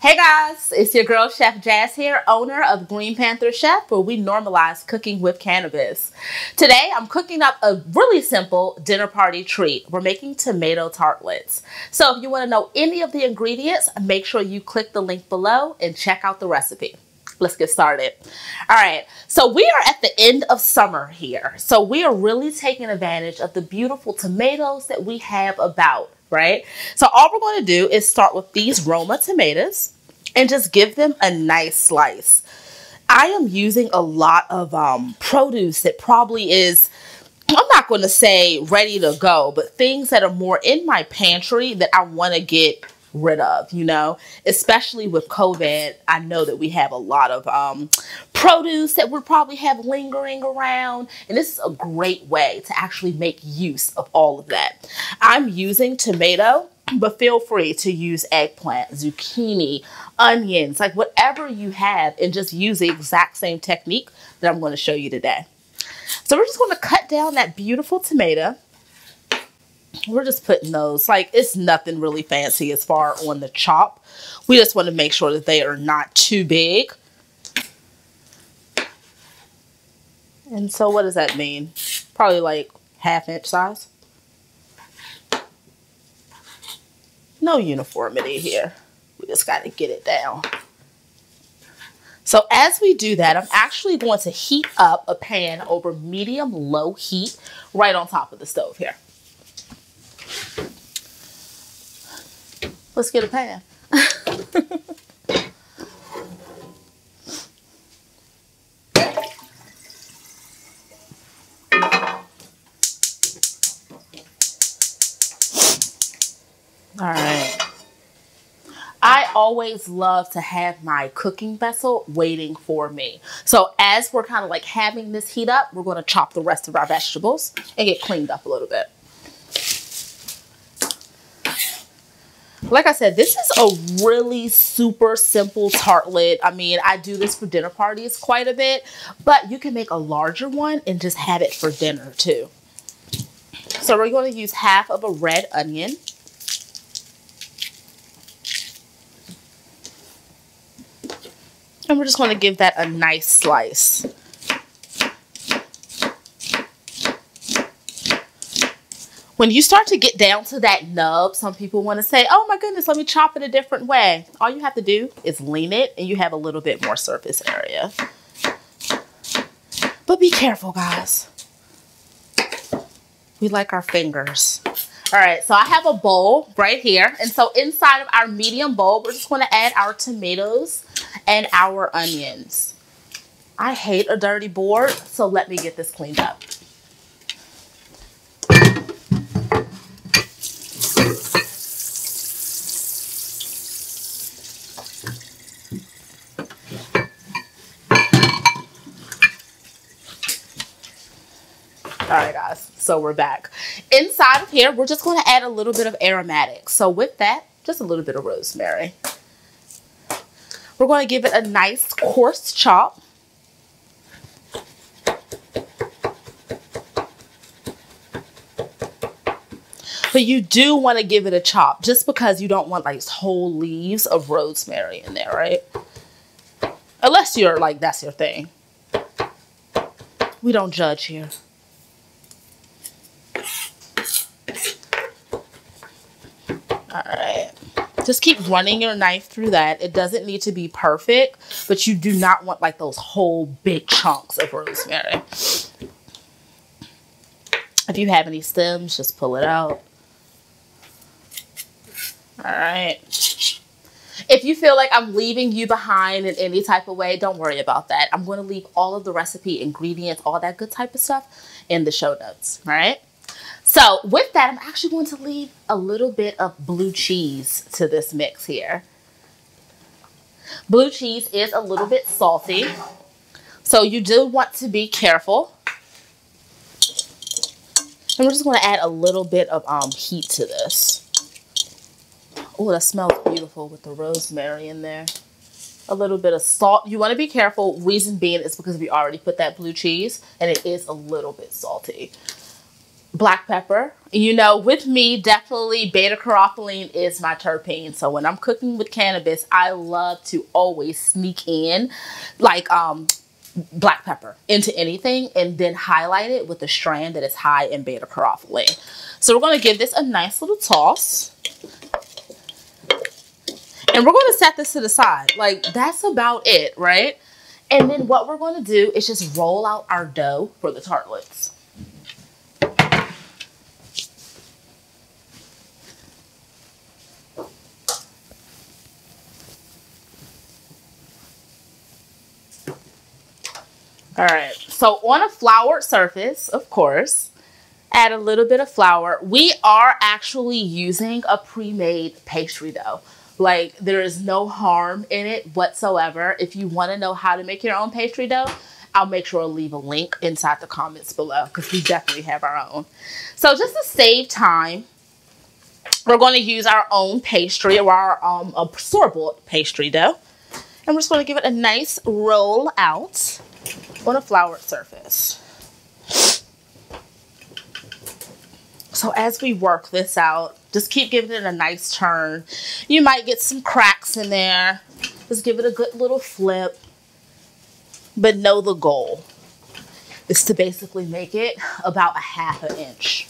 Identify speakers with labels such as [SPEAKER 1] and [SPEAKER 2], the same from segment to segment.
[SPEAKER 1] Hey guys, it's your girl Chef Jazz here, owner of Green Panther Chef, where we normalize cooking with cannabis. Today I'm cooking up a really simple dinner party treat. We're making tomato tartlets. So if you want to know any of the ingredients, make sure you click the link below and check out the recipe. Let's get started. All right, so we are at the end of summer here. So we are really taking advantage of the beautiful tomatoes that we have about, right? So all we're going to do is start with these Roma tomatoes and just give them a nice slice. I am using a lot of produce that probably is, I'm not going to say ready to go, but things that are more in my pantry that I want to get rid of, you know, especially with COVID. I know that we have a lot of produce that we'll probably have lingering around, and this is a great way to actually make use of all of that. I'm using tomato, but feel free to use eggplant, zucchini, onions, like whatever you have, and just use the exact same technique that I'm going to show you today. So we're just going to cut down that beautiful tomato. We're just putting those, like, it's nothing really fancy as far on the chop. We just want to make sure that they are not too big. And so what does that mean? Probably like ½ inch size. No uniformity here. We just got to get it down. So as we do that, I'm actually going to heat up a pan over medium-low heat right on top of the stove here. Let's get a pan. All right. I always love to have my cooking vessel waiting for me. So as we're kind of like having this heat up, we're going to chop the rest of our vegetables and get cleaned up a little bit. Like I said, this is a really super simple tartlet. I mean, I do this for dinner parties quite a bit, but you can make a larger one and just have it for dinner too. So we're going to use half of a red onion. And we're just going to give that a nice slice. When you start to get down to that nub, some people want to say, oh my goodness, let me chop it a different way. All you have to do is lean it and you have a little bit more surface area. But be careful, guys. We like our fingers. All right, so I have a bowl right here. And so inside of our medium bowl, we're just going to add our tomatoes and our onions. I hate a dirty board, so let me get this cleaned up. All right, guys, so we're back. Inside of here, we're just going to add a little bit of aromatics. So with that, just a little bit of rosemary. We're going to give it a nice coarse chop. But you do want to give it a chop just because you don't want like whole leaves of rosemary in there, right? Unless you're like, that's your thing. We don't judge here. All right. Just keep running your knife through that. It doesn't need to be perfect, but you do not want like those whole big chunks of rosemary. If you have any stems, just pull it out. All right. If you feel like I'm leaving you behind in any type of way, don't worry about that. I'm going to leave all of the recipe, ingredients, all that good type of stuff in the show notes. All right. So with that, I'm actually going to leave a little bit of blue cheese to this mix here. Blue cheese is a little bit salty, so you do want to be careful. And we're just going to add a little bit of heat to this. Oh, that smells beautiful with the rosemary in there. A little bit of salt. You want to be careful. Reason being is because we already put that blue cheese, and it is a little bit salty. Black pepper. You know, with me, definitely beta-caryophyllene is my terpene. So when I'm cooking with cannabis, I love to always sneak in like black pepper into anything and then highlight it with a strand that is high in beta-caryophyllene. So we're going to give this a nice little toss. And we're going to set this to the side. Like, that's about it, right? And then what we're going to do is just roll out our dough for the tartlets. All right, so on a floured surface, of course, add a little bit of flour. We are actually using a pre-made pastry dough. Like, there is no harm in it whatsoever. If you want to know how to make your own pastry dough, I'll make sure to leave a link inside the comments below because we definitely have our own. So just to save time, we're going to use our own pastry or our store-bought pastry dough. And we're just going to give it a nice roll out on a floured surface. So as we work this out, just keep giving it a nice turn. You might get some cracks in there. Just give it a good little flip. But know the goal is to basically make it about a ½ inch.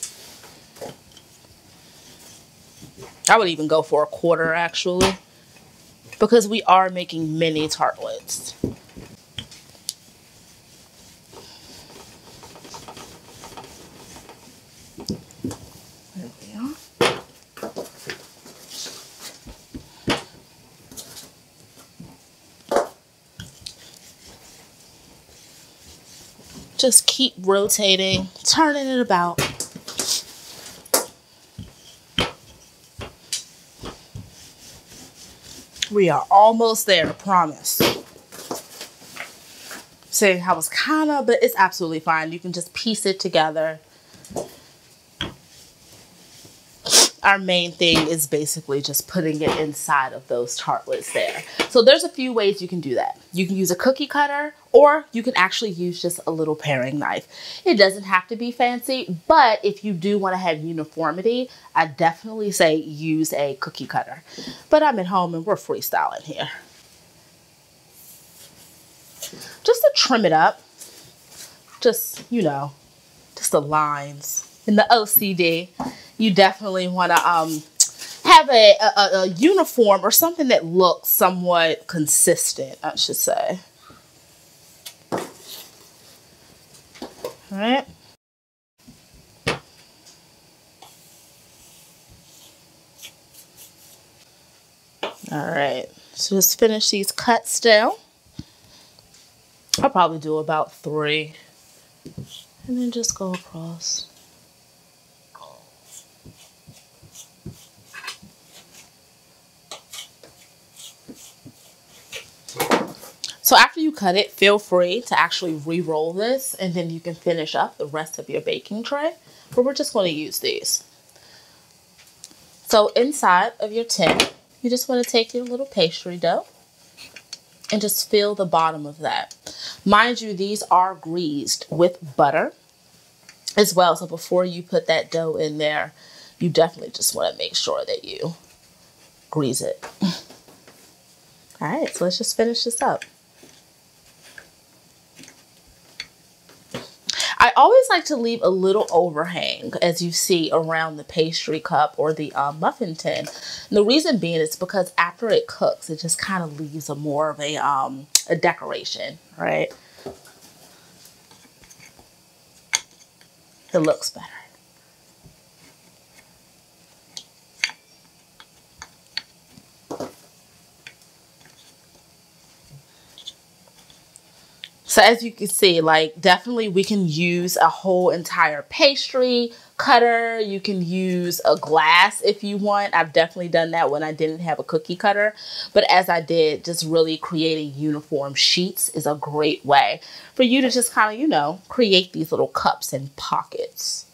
[SPEAKER 1] I would even go for a quarter actually, because we are making mini tartlets. There we are. Just keep rotating, turning it about. We are almost there, I promise. See, I was but it's absolutely fine. You can just piece it together. Our main thing is basically just putting it inside of those tartlets there. So there's a few ways you can do that. You can use a cookie cutter, or you can actually use just a little paring knife. It doesn't have to be fancy, but if you do want to have uniformity, I definitely say use a cookie cutter. But I'm at home and we're freestyling here. Just to trim it up, just, you know, just the lines. In the OCD, you definitely want to have a uniform or something that looks somewhat consistent, I should say. All right. All right. So just finish these cuts down. I'll probably do about 3. And then just go across. So after you cut it, feel free to actually re-roll this, and then you can finish up the rest of your baking tray, but we're just going to use these. So inside of your tin, you just want to take your little pastry dough and just fill the bottom of that. Mind you, these are greased with butter as well. So before you put that dough in there, you definitely just want to make sure that you grease it. All right, so let's just finish this up. I always like to leave a little overhang, as you see, around the pastry cup or the muffin tin. And the reason being is because after it cooks, it just kind of leaves a more of a decoration, right? It looks better. So as you can see, like, definitely we can use a whole entire pastry cutter. You can use a glass if you want. I've definitely done that when I didn't have a cookie cutter. But as I did, just really creating uniform sheets is a great way for you to just kind of, you know, create these little cups and pockets.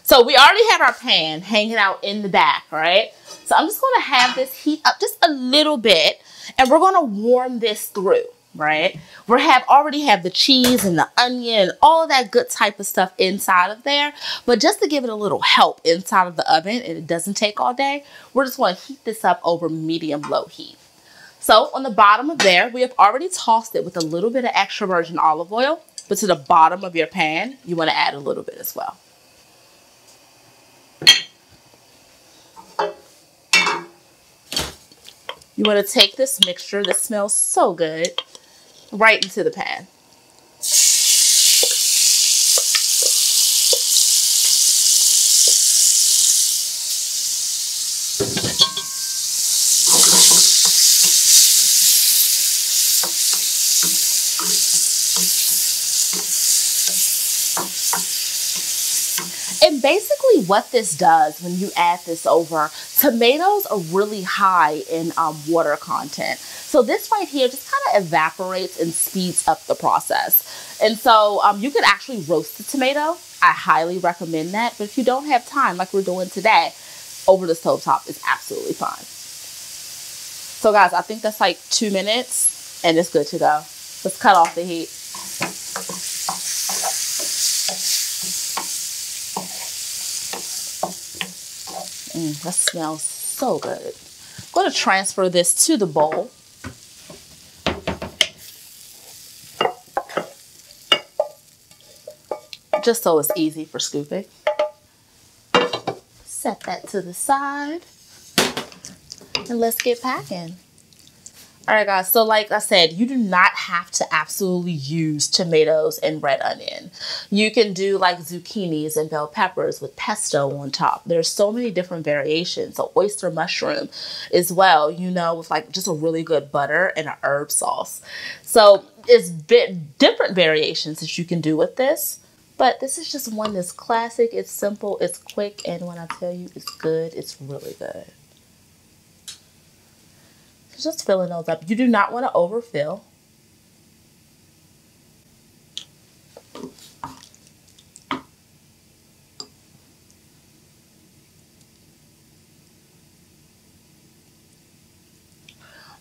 [SPEAKER 1] So we already have our pan hanging out in the back, right? So I'm just going to have this heat up just a little bit. And we're going to warm this through. right? Already have the cheese and the onion and all of that good type of stuff inside of there. But just to give it a little help inside of the oven, and it doesn't take all day, we're just going to heat this up over medium-low heat. So on the bottom of there, we have already tossed it with a little bit of extra virgin olive oil. But to the bottom of your pan, you want to add a little bit as well. You want to take this mixture that smells so good right into the pan. And basically what this does when you add this over, tomatoes are really high in water content. So this right here just kind of evaporates and speeds up the process. And so you could actually roast the tomato. I highly recommend that. But if you don't have time like we're doing today, over the stovetop is absolutely fine. So guys, I think that's like 2 minutes and it's good to go. Let's cut off the heat. That smells so good. I'm going to transfer this to the bowl. Just so it's easy for scooping. Set that to the side. And let's get packing. All right, guys. So like I said, you do not have to absolutely use tomatoes and red onion. You can do like zucchinis and bell peppers with pesto on top. There's so many different variations. So oyster mushroom as well, you know, with like just a really good butter and an herb sauce. So it's different variations that you can do with this. But this is just one that's classic. It's simple, it's quick, and when I tell you it's good, it's really good. Just filling those up. You do not want to overfill.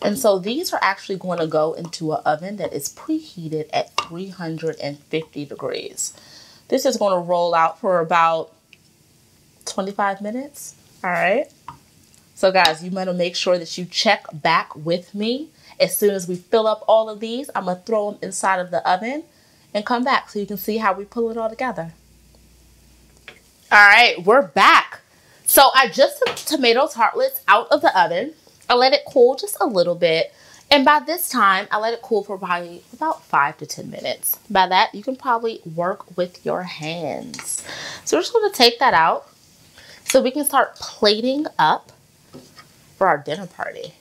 [SPEAKER 1] And so these are actually going to go into an oven that is preheated at 350 degrees. This is going to roll out for about 25 minutes. All right. So guys, you want to make sure that you check back with me. As soon as we fill up all of these, I'm going to throw them inside of the oven and come back so you can see how we pull it all together. All right, we're back. So I just took tomato tartlets out of the oven. I let it cool just a little bit. And by this time, I let it cool for probably about 5 to 10 minutes. By that, you can probably work with your hands. So we're just going to take that out so we can start plating up for our dinner party.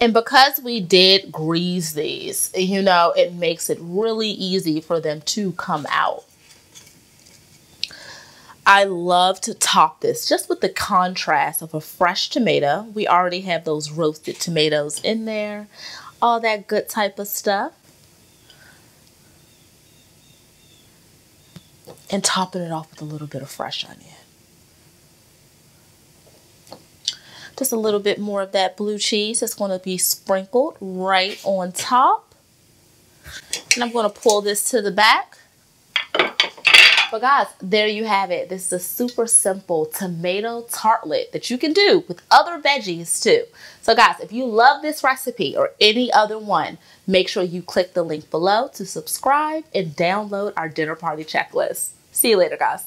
[SPEAKER 1] And because we did grease these, you know, it makes it really easy for them to come out. I love to top this just with the contrast of a fresh tomato. We already have those roasted tomatoes in there, all that good type of stuff. And topping it off with a little bit of fresh onion. Just a little bit more of that blue cheese that's going to be sprinkled right on top. And I'm going to pull this to the back. But guys, there you have it. This is a super simple tomato tartlet that you can do with other veggies too. So guys, if you love this recipe or any other one, make sure you click the link below to subscribe and download our dinner party checklist. See you later, guys.